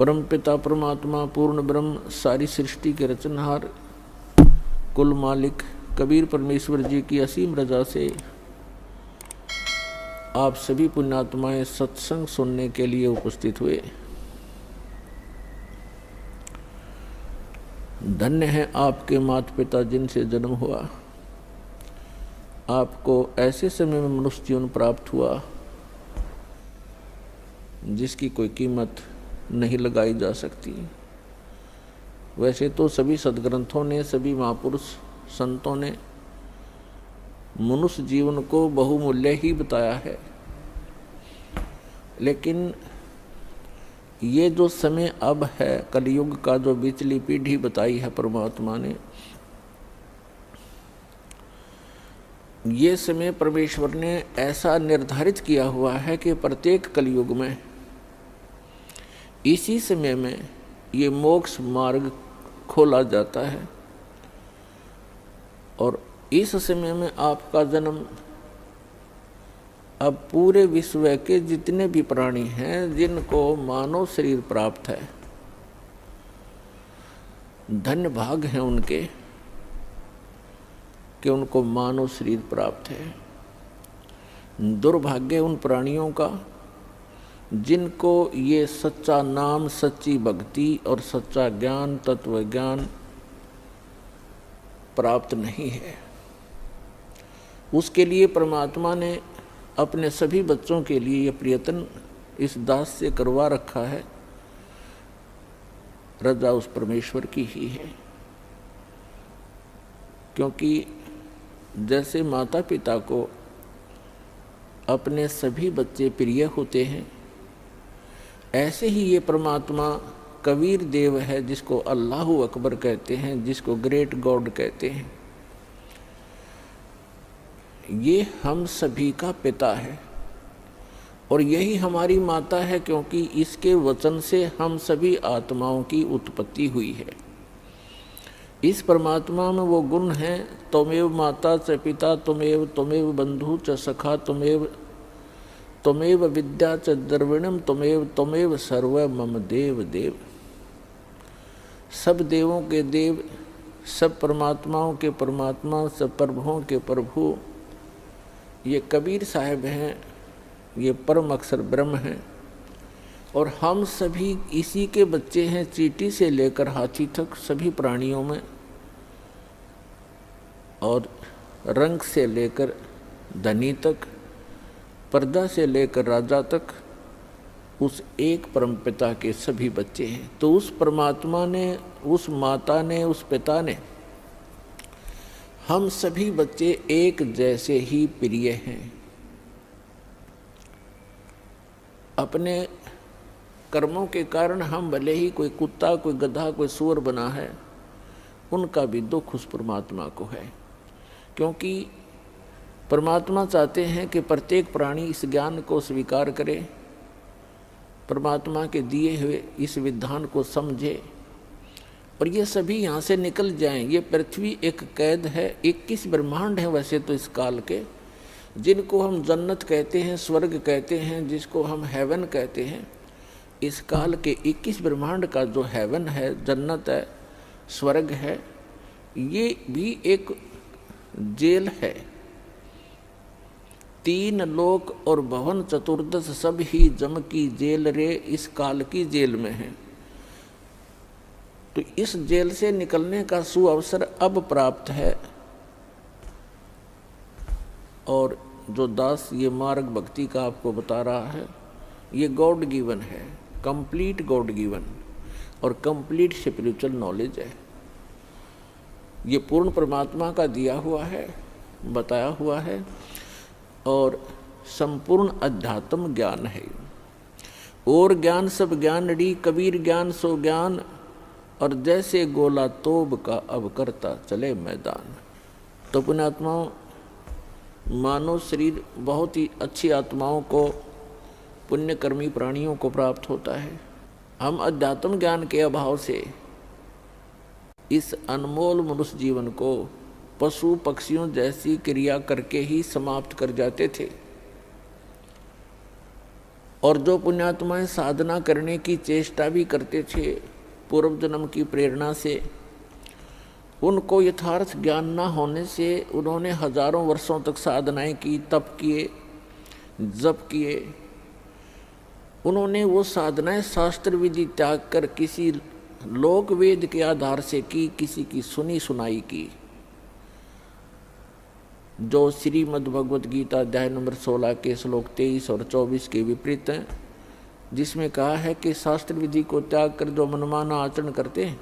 परमपिता परमात्मा पूर्ण ब्रह्म सारी सृष्टि के रचनहार कुल मालिक कबीर परमेश्वर जी की असीम रजा से आप सभी पुण्यात्माएं सत्संग सुनने के लिए उपस्थित हुए। धन्य है आपके माता पिता जिनसे जन्म हुआ। आपको ऐसे समय में मनुष्य जीवन प्राप्त हुआ जिसकी कोई कीमत नहीं लगाई जा सकती। वैसे तो सभी सद्ग्रंथों ने, सभी महापुरुष संतों ने मनुष्य जीवन को बहुमूल्य ही बताया है, लेकिन ये जो समय अब है कलयुग का, जो बिचली पीढ़ी बताई है परमात्मा ने, ये समय परमेश्वर ने ऐसा निर्धारित किया हुआ है कि प्रत्येक कलयुग में इसी समय में ये मोक्ष मार्ग खोला जाता है। और इस समय में आपका जन्म अब पूरे विश्व के जितने भी प्राणी हैं जिनको मानव शरीर प्राप्त है, धन्य भाग हैं उनके कि उनको मानव शरीर प्राप्त है। दुर्भाग्य उन प्राणियों का जिनको ये सच्चा नाम, सच्ची भक्ति और सच्चा ज्ञान, तत्व ज्ञान प्राप्त नहीं है। उसके लिए परमात्मा ने अपने सभी बच्चों के लिए ये प्रयत्न इस दास से करवा रखा है। रजा उस परमेश्वर की ही है, क्योंकि जैसे माता पिता को अपने सभी बच्चे प्रिय होते हैं, ऐसे ही ये परमात्मा कबीर देव है जिसको अल्लाहु अकबर कहते हैं, जिसको ग्रेट गॉड कहते हैं। ये हम सभी का पिता है और यही हमारी माता है, क्योंकि इसके वचन से हम सभी आत्माओं की उत्पत्ति हुई है। इस परमात्मा में वो गुण हैं, त्वमेव माता च पिता त्वमेव, त्वमेव बंधु च सखा त्वमेव, त्वमेव विद्या च द्रविणम त्वमेव, त्वमेव सर्व मम देव देव। सब देवों के देव, सब परमात्माओं के परमात्मा, सब प्रभुओं के प्रभु ये कबीर साहब हैं, ये परम अक्षर ब्रह्म हैं। और हम सभी इसी के बच्चे हैं, चींटी से लेकर हाथी तक सभी प्राणियों में, और रंग से लेकर धनी तक, प्रजा से लेकर राजा तक उस एक परमपिता के सभी बच्चे हैं। तो उस परमात्मा ने, उस माता ने, उस पिता ने हम सभी बच्चे एक जैसे ही प्रिय हैं। अपने कर्मों के कारण हम भले ही कोई कुत्ता, कोई गधा, कोई सूअर बना है, उनका भी दुख उस परमात्मा को है, क्योंकि परमात्मा चाहते हैं कि प्रत्येक प्राणी इस ज्ञान को स्वीकार करे, परमात्मा के दिए हुए इस विधान को समझे और ये सभी यहाँ से निकल जाएं। ये पृथ्वी एक कैद है, 21 ब्रह्मांड हैं वैसे तो इस काल के, जिनको हम जन्नत कहते हैं, स्वर्ग कहते हैं, जिसको हम हेवन कहते हैं। इस काल के 21 ब्रह्मांड का जो हेवन है, जन्नत है, स्वर्ग है, ये भी एक जेल है। 3 लोक और भवन चतुर्दश सब ही जम की जेल रे, इस काल की जेल में है। तो इस जेल से निकलने का सुअवसर अब प्राप्त है। और जो दास ये मार्ग भक्ति का आपको बता रहा है, ये गॉड गिवन है, कंप्लीट गॉड गिवन और कंप्लीट स्पिरिचुअल नॉलेज है। ये पूर्ण परमात्मा का दिया हुआ है, बताया हुआ है, और संपूर्ण अध्यात्म ज्ञान है। और ज्ञान सब ज्ञान री, कबीर ज्ञान सो ज्ञान, और जैसे गोला तोब का अब करता चले मैदान। तो पुण्यात्माओं, मानव शरीर बहुत ही अच्छी आत्माओं को, पुण्यकर्मी प्राणियों को प्राप्त होता है। हम अध्यात्म ज्ञान के अभाव से इस अनमोल मनुष्य जीवन को पशु पक्षियों जैसी क्रिया करके ही समाप्त कर जाते थे। और जो पुण्यात्माएं साधना करने की चेष्टा भी करते थे पूर्व जन्म की प्रेरणा से, उनको यथार्थ ज्ञान न होने से उन्होंने हजारों वर्षों तक साधनाएं की, तप किए, जप किए। उन्होंने वो साधनाएं शास्त्र विधि त्याग कर किसी लोक वेद के आधार से की, किसी की सुनी सुनाई की, जो श्रीमद् भगवत गीता अध्याय नंबर 16 के श्लोक 23 और 24 के विपरीत हैं, जिसमें कहा है कि शास्त्र विधि को त्याग कर जो मनमाना आचरण करते हैं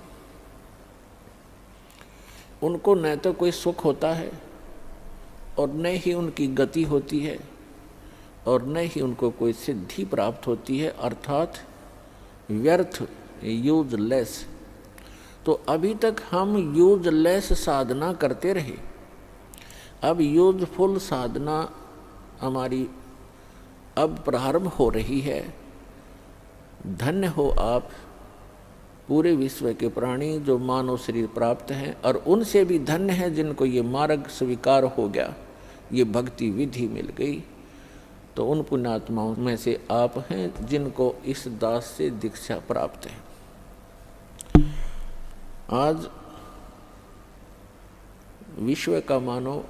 उनको न तो कोई सुख होता है और न ही उनकी गति होती है और न ही उनको कोई सिद्धि प्राप्त होती है, अर्थात व्यर्थ, यूजलेस। तो अभी तक हम यूजलेस साधना करते रहे, अब यूजफुल साधना हमारी अब प्रारंभ हो रही है। धन्य हो आप पूरे विश्व के प्राणी जो मानव शरीर प्राप्त हैं, और उनसे भी धन्य है जिनको ये मार्ग स्वीकार हो गया, ये भक्ति विधि मिल गई। तो उन पुण्यात्माओं में से आप हैं जिनको इस दास से दीक्षा प्राप्त है। आज विश्व का मानव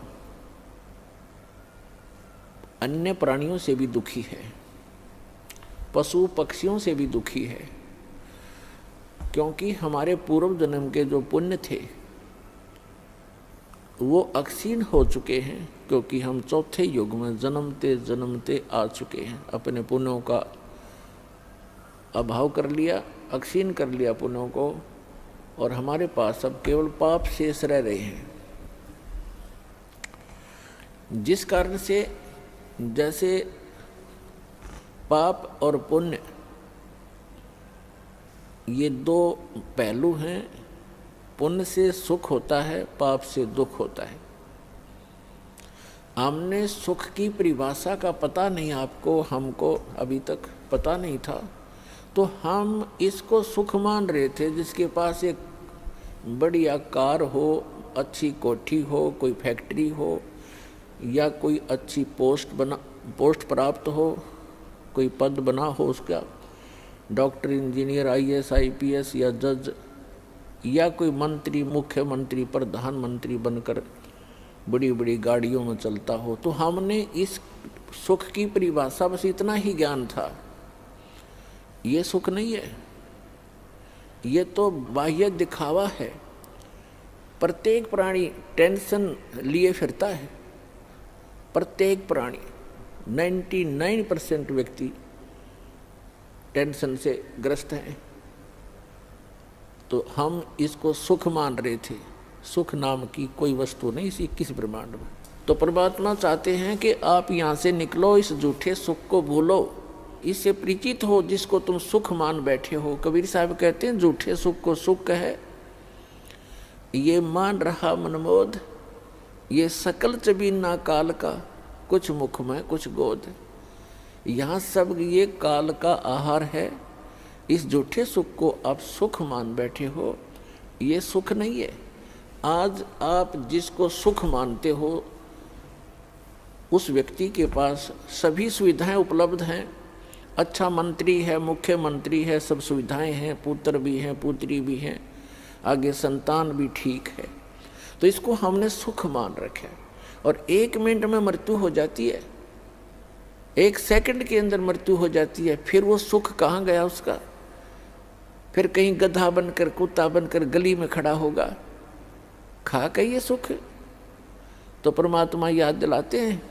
अन्य प्राणियों से भी दुखी है, पशु पक्षियों से भी दुखी है, क्योंकि हमारे पूर्व जन्म के जो पुण्य थे वो अक्षीण हो चुके हैं, क्योंकि हम चौथे युग में जन्मते जन्मते आ चुके हैं। अपने पुण्यों का अभाव कर लिया, अक्षीण कर लिया पुण्यों को, और हमारे पास अब केवल पाप शेष रह रहे हैं। जिस कारण से जैसे पाप और पुण्य ये दो पहलू हैं, पुण्य से सुख होता है, पाप से दुख होता है। हमने सुख की परिभाषा का पता नहीं, आपको हमको अभी तक पता नहीं था, तो हम इसको सुख मान रहे थे। जिसके पास एक बढ़िया कार हो, अच्छी कोठी हो, कोई फैक्ट्री हो, या कोई अच्छी पोस्ट प्राप्त हो, कोई पद बना हो उसका, डॉक्टर, इंजीनियर, IAS, IPS या जज, या कोई मंत्री, मुख्यमंत्री, प्रधानमंत्री बनकर बड़ी बड़ी गाड़ियों में चलता हो, तो हमने इस सुख की परिभाषा बस इतना ही ज्ञान था। ये सुख नहीं है, ये तो बाह्य दिखावा है। प्रत्येक प्राणी टेंशन लिए फिरता है, प्रत्येक प्राणी 99% व्यक्ति टेंशन से ग्रस्त हैं। तो हम इसको सुख मान रहे थे। सुख नाम की कोई वस्तु नहीं इसी किस ब्रह्मांड में। तो परमात्मा चाहते हैं कि आप यहाँ से निकलो, इस झूठे सुख को भूलो, इससे परिचित हो जिसको तुम सुख मान बैठे हो। कबीर साहब कहते हैं झूठे सुख को सुख कहे, ये मान रहा मनमोद, ये सकल चबीना काल का, कुछ मुख में कुछ गोद। यहाँ सब ये काल का आहार है। इस झूठे सुख को आप सुख मान बैठे हो, ये सुख नहीं है। आज आप जिसको सुख मानते हो उस व्यक्ति के पास सभी सुविधाएं उपलब्ध हैं। अच्छा मंत्री है, मुख्यमंत्री है, सब सुविधाएं हैं, पुत्र भी हैं, पुत्री भी हैं, आगे संतान भी ठीक है। तो इसको हमने सुख मान रखा है। और 1 मिनट में मृत्यु हो जाती है, 1 सेकंड के अंदर मृत्यु हो जाती है। फिर वो सुख कहाँ गया उसका? फिर कहीं गधा बनकर, कुत्ता बनकर गली में खड़ा होगा, खा के ये सुख। तो परमात्मा याद दिलाते हैं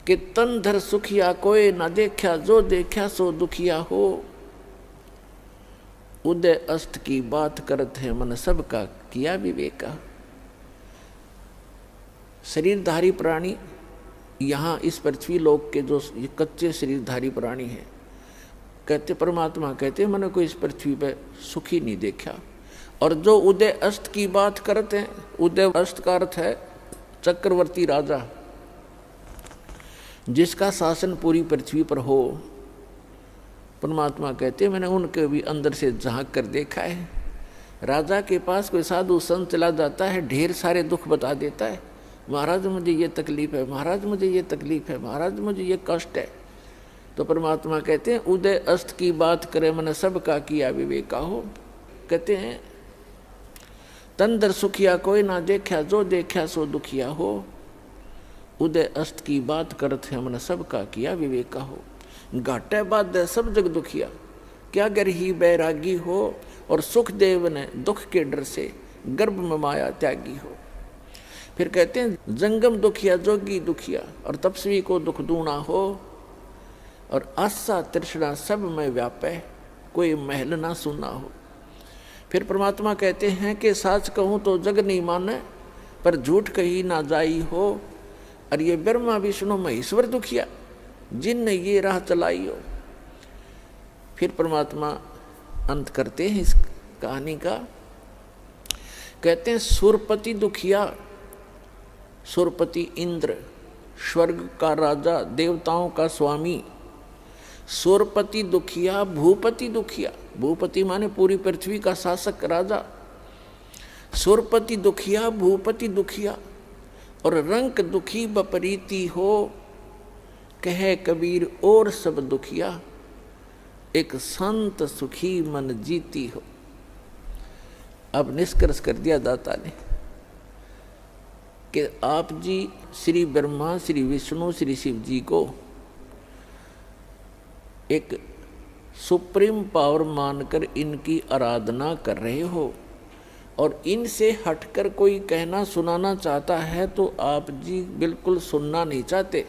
कि तन धर सुखिया कोई ना देखा, जो देखा सो दुखिया हो। उदय अस्त की बात करते हैं मन सबका, किया विवेका। शरीरधारी प्राणी यहाँ इस पृथ्वी लोक के जो ये कच्चे शरीरधारी प्राणी हैं, कहते परमात्मा कहते मैंने कोई इस पृथ्वी पे सुखी नहीं देखा। और जो उदय अस्त की बात करते हैं, उदय अस्त का अर्थ है चक्रवर्ती राजा, जिसका शासन पूरी पृथ्वी पर हो। परमात्मा कहते मैंने उनके भी अंदर से झांक कर देखा है। राजा के पास कोई साधु संत चला जाता है, ढेर सारे दुख बता देता है। महाराज मुझे ये तकलीफ है, महाराज मुझे ये तकलीफ है, महाराज मुझे ये कष्ट है। तो परमात्मा कहते हैं उदय अस्त की बात करे मन सबका किया विवेका हो। कहते हैं तंदर सुखिया कोई ना देखा, जो देखा सो दुखिया हो। उदय अस्त की बात करत है मन सबका किया विवेका हो। घाटे बाद सब जग दुखिया, क्या गर ही बैरागी हो। और सुख देव ने दुख के डर से गर्भ में माया त्यागी हो। फिर कहते हैं जंगम दुखिया जोगी दुखिया, और तपस्वी को दुख दूना हो। और आशा तृष्णा सब में व्यापे, कोई महल ना सुना हो। फिर परमात्मा कहते हैं कि साच कहूँ तो जग नहीं माने, पर झूठ कही ना जाई हो। और ये ब्रह्मा विष्णु महेश्वर दुखिया, जिनने ये राह चलाई हो। फिर परमात्मा अंत करते हैं इस कहानी का, कहते हैं सुरपति दुखिया। सुरपति इंद्र, स्वर्ग का राजा, देवताओं का स्वामी। सुरपति दुखिया, भूपति दुखिया। भूपति माने पूरी पृथ्वी का शासक राजा। सुरपति दुखिया, भूपति दुखिया। और रंक दुखी बपरीती हो, कहे कबीर और सब दुखिया। एक संत सुखी मन जीती हो। अब निष्कर्ष कर दिया दाता ने कि आप जी श्री ब्रह्मा, श्री विष्णु, श्री शिव जी को एक सुप्रीम पावर मानकर इनकी आराधना कर रहे हो, और इनसे हटकर कोई कहना सुनाना चाहता है तो आप जी बिल्कुल सुनना नहीं चाहते।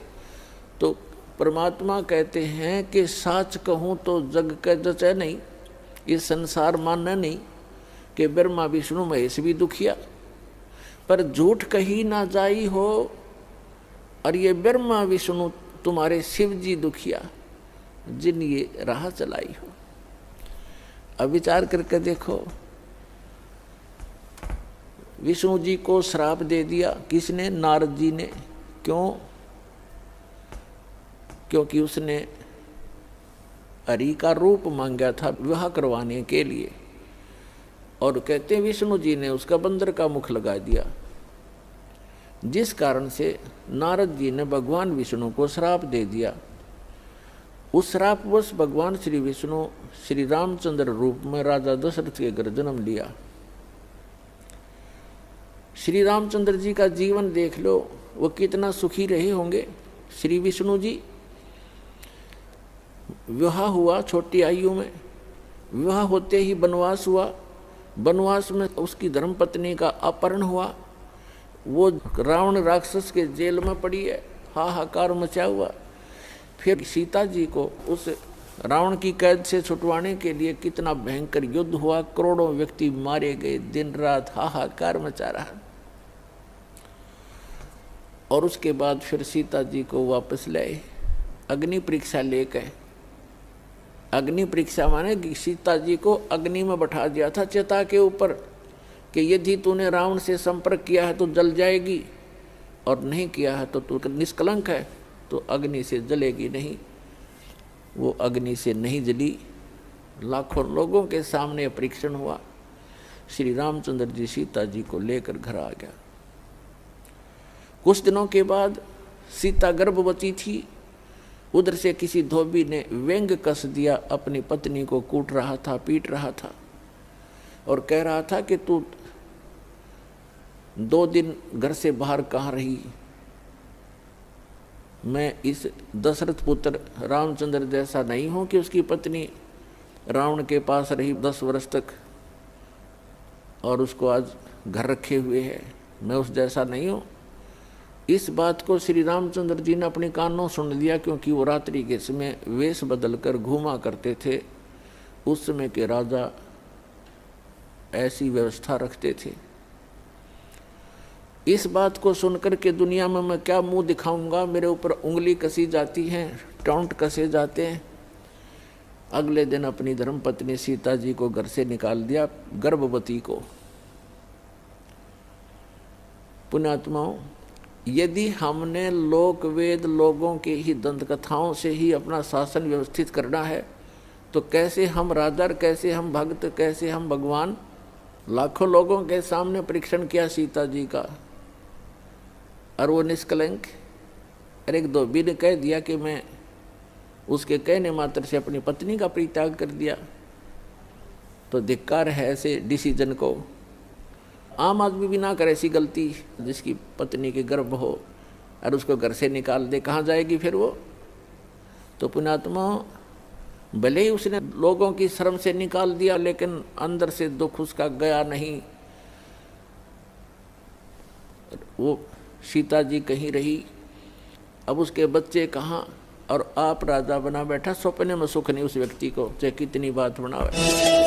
तो परमात्मा कहते हैं कि साच कहूँ तो जग का जचे नहीं, ये संसार मानना नहीं कि ब्रह्मा विष्णु महेश भी दुखिया, पर झूठ कही ना जाई हो। और ये ब्रह्मा विष्णु तुम्हारे शिव जी दुखिया, जिन ये राह चलाई हो। अब विचार करके देखो, विष्णु जी को श्राप दे दिया किसने? नारद जी ने। क्यों? क्योंकि उसने हरि का रूप मांगा था विवाह करवाने के लिए, और कहते हैं विष्णु जी ने उसका बंदर का मुख लगा दिया, जिस कारण से नारद जी ने भगवान विष्णु को श्राप दे दिया। उस श्रापवश भगवान श्री विष्णु श्री रामचंद्र रूप में राजा दशरथ के घर जन्म लिया। श्री रामचंद्र जी का जीवन देख लो, वो कितना सुखी रहे होंगे। श्री विष्णु जी विवाह हुआ छोटी आयु में, विवाह होते ही वनवास हुआ, वनवास में उसकी धर्मपत्नी का अपहरण हुआ, वो रावण राक्षस के जेल में पड़ी है, हाहाकार मचा हुआ। फिर सीता जी को उस रावण की कैद से छुटवाने के लिए कितना भयंकर युद्ध हुआ, करोड़ों व्यक्ति मारे गए, दिन रात हाहाकार मचा रहा। और उसके बाद फिर सीता जी को वापस लाए, अग्नि परीक्षा लेकर। अग्नि परीक्षा माने कि सीता जी को अग्नि में बैठा दिया था चिता के ऊपर, कि यदि तूने रावण से संपर्क किया है तो जल जाएगी, और नहीं किया है तो तू निष्कलंक है, तो अग्नि से जलेगी नहीं। वो अग्नि से नहीं जली, लाखों लोगों के सामने परीक्षण हुआ। श्री रामचंद्र जी सीता जी को लेकर घर आ गया। कुछ दिनों के बाद सीता गर्भवती थी, उधर से किसी धोबी ने व्यंग कस दिया, अपनी पत्नी को कूट रहा था, पीट रहा था, और कह रहा था कि तू 2 दिन घर से बाहर कहाँ रही? मैं इस दशरथ पुत्र रामचंद्र जैसा नहीं हूँ कि उसकी पत्नी रावण के पास रही 10 वर्ष तक और उसको आज घर रखे हुए है, मैं उस जैसा नहीं हूँ। इस बात को श्री रामचंद्र जी ने अपने कानों सुन लिया, क्योंकि वो रात्रि के समय वेश बदलकर घूमा करते थे। उस समय के राजा ऐसी व्यवस्था रखते थे। इस बात को सुनकर के दुनिया में मैं क्या मुंह दिखाऊंगा, मेरे ऊपर उंगली कसी जाती है, टॉन्ट कसे जाते हैं। अगले दिन अपनी धर्मपत्नी सीता जी को घर से निकाल दिया, गर्भवती को। पुण्यात्माओं, यदि हमने लोक वेद लोगों के ही दंत कथाओं से ही अपना शासन व्यवस्थित करना है, तो कैसे हम राजा, कैसे हम भक्त, कैसे हम भगवान। लाखों लोगों के सामने परीक्षण किया सीता जी का, और वो निष्कलंक। और एक धोबी ने कह दिया कि मैं उसके कहने मात्र से अपनी पत्नी का परित्याग कर दिया, तो धिक्कार है ऐसे डिसीजन को। आम आदमी भी ना करे ऐसी गलती, जिसकी पत्नी के गर्भ हो और उसको घर से निकाल दे, कहाँ जाएगी फिर वो। तो पुण्यात्मा, भले ही उसने लोगों की शर्म से निकाल दिया, लेकिन अंदर से दुख उसका गया नहीं। वो सीता जी कहीं रही, अब उसके बच्चे कहाँ, और आप राजा बना बैठा, सपने में सुख नहीं उस व्यक्ति को, चाहे कितनी बात बनावे।